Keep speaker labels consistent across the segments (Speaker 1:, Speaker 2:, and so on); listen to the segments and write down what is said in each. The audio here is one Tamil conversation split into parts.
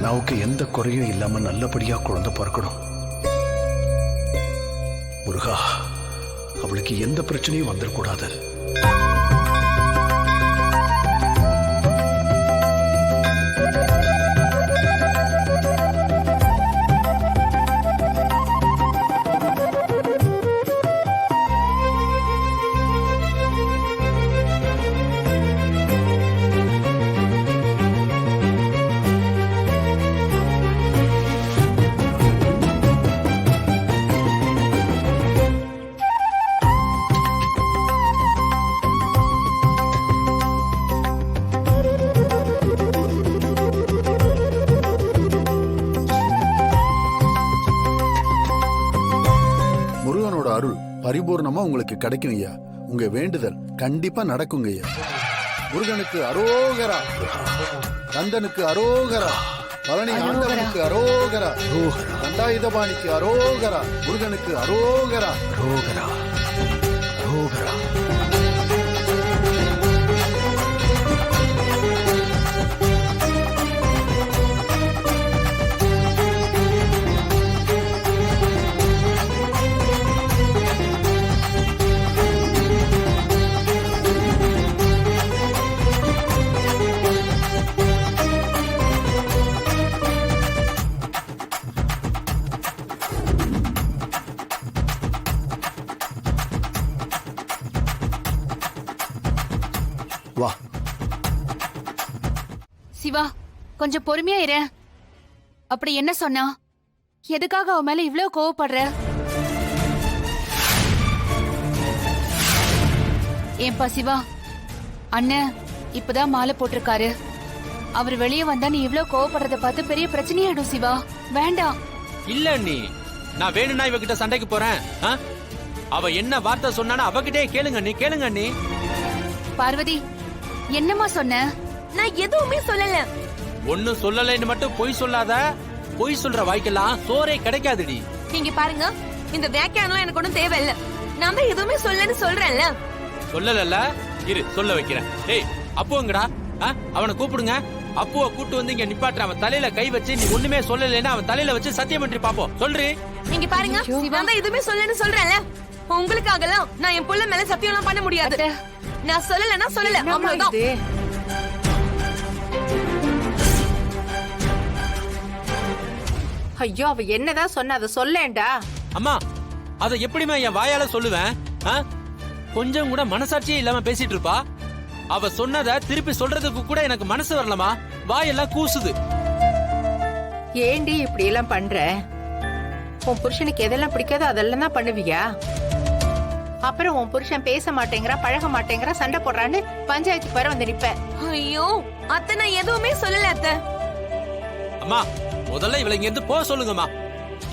Speaker 1: கண்ணாவுக்கு எந்த குறையும் இல்லாம நல்லபடியா குழந்தை பிறக்கணும். முருகா, அவளுக்கு எந்த பிரச்சனையும் வந்துடக்கூடாது.
Speaker 2: அருள் பரிபூர்ணமா உங்களுக்கு கிடைக்கும் ஐயா. உங்க வேண்டுதல் கண்டிப்பா நடக்குங்க ஐயா. முருகனுக்கு அரோகரா, கந்தனுக்கு அரோகரா, பழனி ஆண்டவனுக்கு அரோகரா, தண்டாயுதபாணிக்கு அரோகரா, முருகனுக்கு அரோகரா,
Speaker 1: அரோகரா, அரோகரா.
Speaker 2: வா
Speaker 3: சிவா, கொஞ்சம் பொறுமையா இரு. அப்படி என்ன சொன்னா? எதுக்காக அவ மேல இவ்ளோ கோவப்படுற? ஏன்பா சிவா, அண்ணன் இப்பதான் மாலை போட்டிருக்காரு. அவர் வெளியே வந்தா நீ இவ்ளோ கோவப்படுறத பார்த்து பெரிய பிரச்சனையாயிடும் சிவா. வேண்டாம்.
Speaker 4: இல்ல நீ, நான் வேணும்னா இவகிட்ட சண்டைக்கு போறேன். அவ என்ன வார்த்தை சொன்னானா அவகிட்டே கேளுங்க நீ, கேளுங்க நீ.
Speaker 3: பார்வதி, என்னம்மா சொன்ன?
Speaker 5: நான் எதுவுமே சொல்லல.
Speaker 4: ஒண்ணும் சொல்லலைன்னு மட்டும் பொய் சொல்லாத. பொய் சொல்ற வாய்க்கெல்லாம் சோறே கிடைக்காதுடி.
Speaker 5: நீங்க பாருங்க, இந்த வியாக்கியானம் எனக்கு ஒண்ணும் தேவையில்ல. நான் தான் எதுவுமே சொல்லன்னு சொல்றேன்ல.
Speaker 4: சொல்லல, இரு சொல்ல வைக்கிறேன். ஏய், அப்புங்கடா, அவனை கூப்பிடுங்க. அப்புவ கூட்டு வந்து இங்க நிப்பாட்டுற. அவன் தலையில கை வச்சு நீ ஒண்ணுமே சொல்லலைன்னா அவன் தலையில வச்சு சத்தியம் பண்ணி பாப்போம். சொல்றி.
Speaker 5: நீங்க பாருங்க, நான் தான் எதுவுமே சொல்லன்னு சொல்றேன்ல. உங்களுக்காகலாம் நான் என் புள்ள மேல சத்தியம் எல்லாம் பண்ண முடியாது. நான் சொல்லலன்னா சொல்லல, அவ்வளவுதான்.
Speaker 6: ஐயோ, அவ என்னதான் சொன்ன, அதை சொல்லேன்டா.
Speaker 4: அம்மா, அத எப்படிமா என் வாயால சொல்லுவேன்? கொஞ்சம் கூட மனசாட்சியே இல்லாம பேசிட்டு இருப்பா. அவ சொன்னத திருப்பி சொல்றதுக்கு கூட எனக்கு மனசு வரலமா. வாயெல்லாம் கூசுது.
Speaker 6: ஏண்டி இப்படி எல்லாம் பண்ற? உன் புருஷனுக்கு எதெல்லாம் பிடிக்காதோ அதெல்லாம் தான் பண்ணுவியா? அப்புறம் உன் புருஷன் பேச மாட்டேங்கிறா, பழக மாட்டேங்கிறா, சண்டை போடுறான்னு பஞ்சாயத்து பேர வந்து நிப்ப.
Speaker 5: ஐயோ அத்தை, நான் எதுவுமே சொல்லல அத்தை.
Speaker 4: அம்மா, முதல்ல இவளை இங்க இருந்து போக சொல்லுங்கம்மா.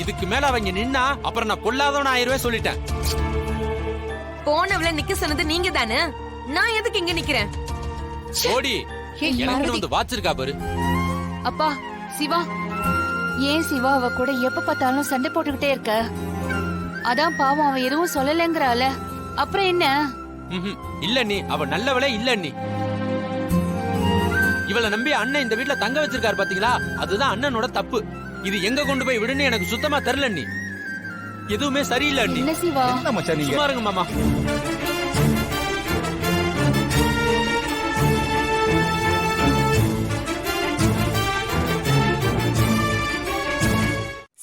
Speaker 4: இதுக்கு மேல அவங்க நின்னா அப்புறம் நான் பொல்லாதவன் ஆயிருவே சொல்லிட்டேன்.
Speaker 5: போனவள நிக்க சொன்னது நீங்க தானே. நான் எதுக்கு இங்க நிக்கிறேன்?
Speaker 4: ஓடி, எனக்கு வந்து வாச்சிருக்கா பாரு.
Speaker 3: அப்பா சிவா, ஏன் சிவா அவ கூட எப்ப பார்த்தாலும் சண்டை போட்டுக்கிட்டே இருக்க? அதான் பாவம், அவ எதுவும் சொல்லலங்கறால. அப்புறம் என்ன?
Speaker 4: இல்ல நீ, அவ நல்லவளே இல்ல நீ. இவளை நம்பி அண்ணன் இந்த வீட்டுல தங்க வச்சிருக்காரு பாத்தீங்களா? அதுதான் அண்ணனோட தப்பு. இது எங்க கொண்டு போய் விடுன்னு எனக்கு சுத்தமா தெரியல நீ. எதுவுமே சரியில்லை நீ.
Speaker 3: என்ன சிவா?
Speaker 4: சும்மா இருங்க மாமா.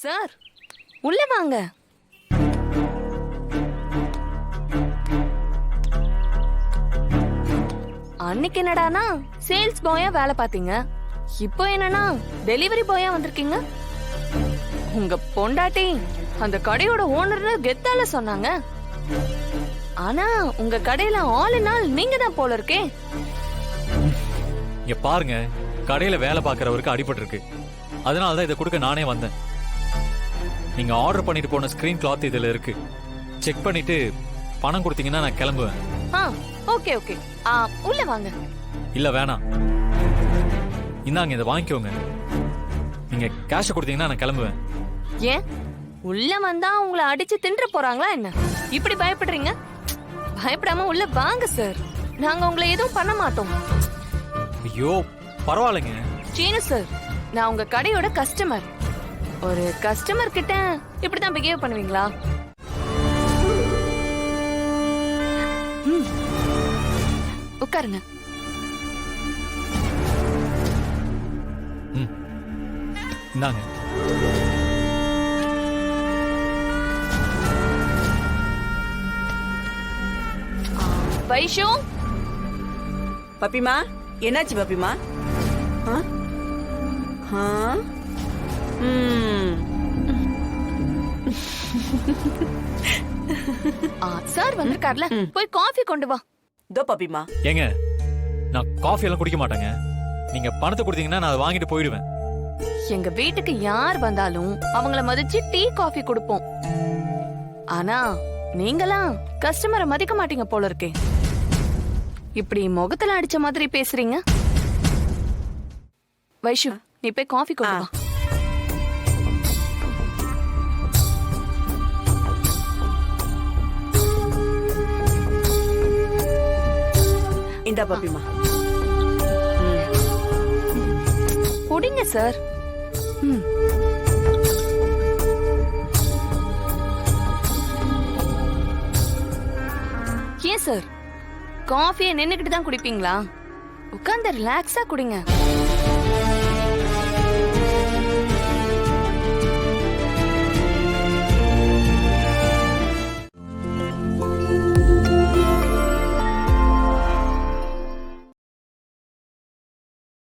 Speaker 5: சார், உள்ள வாங்க. அன்னைக்கு என்னடானா சேல்ஸ் பாயா வேலை பாத்தீங்க, இப்போ என்னன்னா டெலிவரி பாயா வந்திருக்கீங்க. உங்க பொண்டாட்டி அந்த கடையோட ஓனர்னு கெத்தால சொன்னாங்க. ஆனா உங்க கடையில ஆல் இன் ஆல் நீங்க தான் போல இருக்கே.
Speaker 7: இங்க பாருங்க, கடையில வேலை பாக்குறவருக்கு அடிபட்டு இருக்கு. அதனாலதான் இதை கொடுக்க நானே வந்தேன். நீங்க ஆர்டர் பண்ணிட்டு போன ஸ்கிரீன் கிளாத் இதுல இருக்கு. செக் பண்ணிட்டு பணம் கொடுத்தீங்கன்னா நான் கிளம்புவேன்.
Speaker 5: ஓகே ஓகே, உள்ள வாங்க.
Speaker 7: இல்ல வேணாம், இந்தாங்க இதை வாங்கிக்கோங்க. நீங்க கேஷ் கொடுத்தீங்கன்னா நான் கிளம்புவேன்.
Speaker 5: ஏன் உள்ள வந்தா உங்களை அடிச்சு தின்ற போறாங்களா என்ன? இப்படி பயப்படுறீங்க? பயப்படாம உள்ள வாங்க சார். நாங்க உங்களை எதுவும் பண்ண மாட்டோம்.
Speaker 7: ஐயோ பரவாயில்லைங்க.
Speaker 5: சீனு சார், நான் உங்க கடையோட கஸ்டமர். ஒரு கஸ்டமர் கிட்ட இப்படிதான் பிஹேவ் பண்ணுவீங்களா?
Speaker 3: உட்காருங்க.
Speaker 7: இந்தாங்க.
Speaker 5: வைஷு,
Speaker 8: பப்பிமா, என்னாச்சு பப்பிமா? ஆ? ஆ? ம்.
Speaker 5: சார் வந்திருக்கார்ல, போய் காஃபி கொண்டு வா.
Speaker 8: இதோ பப்பிமா.
Speaker 7: ஏங்க, நான் காஃபி எல்லாம் குடிக்க மாட்டேங்க. நீங்க பணத்தை கொடுத்தீங்கன்னா நான் அதை வாங்கிட்டு போயிடுவேன்.
Speaker 5: எங்க வீட்டுக்கு யார் வந்தாலும் அவங்கள மதிச்சு டீ காஃபி கொடுப்போம். ஆனா நீங்களாம் கஸ்டமரை மதிக்க மாட்டீங்க போல இருக்கே. இப்படி முகத்துல அடிச்ச மாதிரி பேசுறீங்க. வைஷு, நீ போய் காஃபி கொண்டு வா.
Speaker 8: இந்தா பப்பிமா.
Speaker 5: குடிங்க சார். ஏன் சார், காஃபியை நின்னுக்கிட்டு தான் குடிப்பீங்களா? உட்கார்ந்து ரிலாக்ஸா குடிங்க.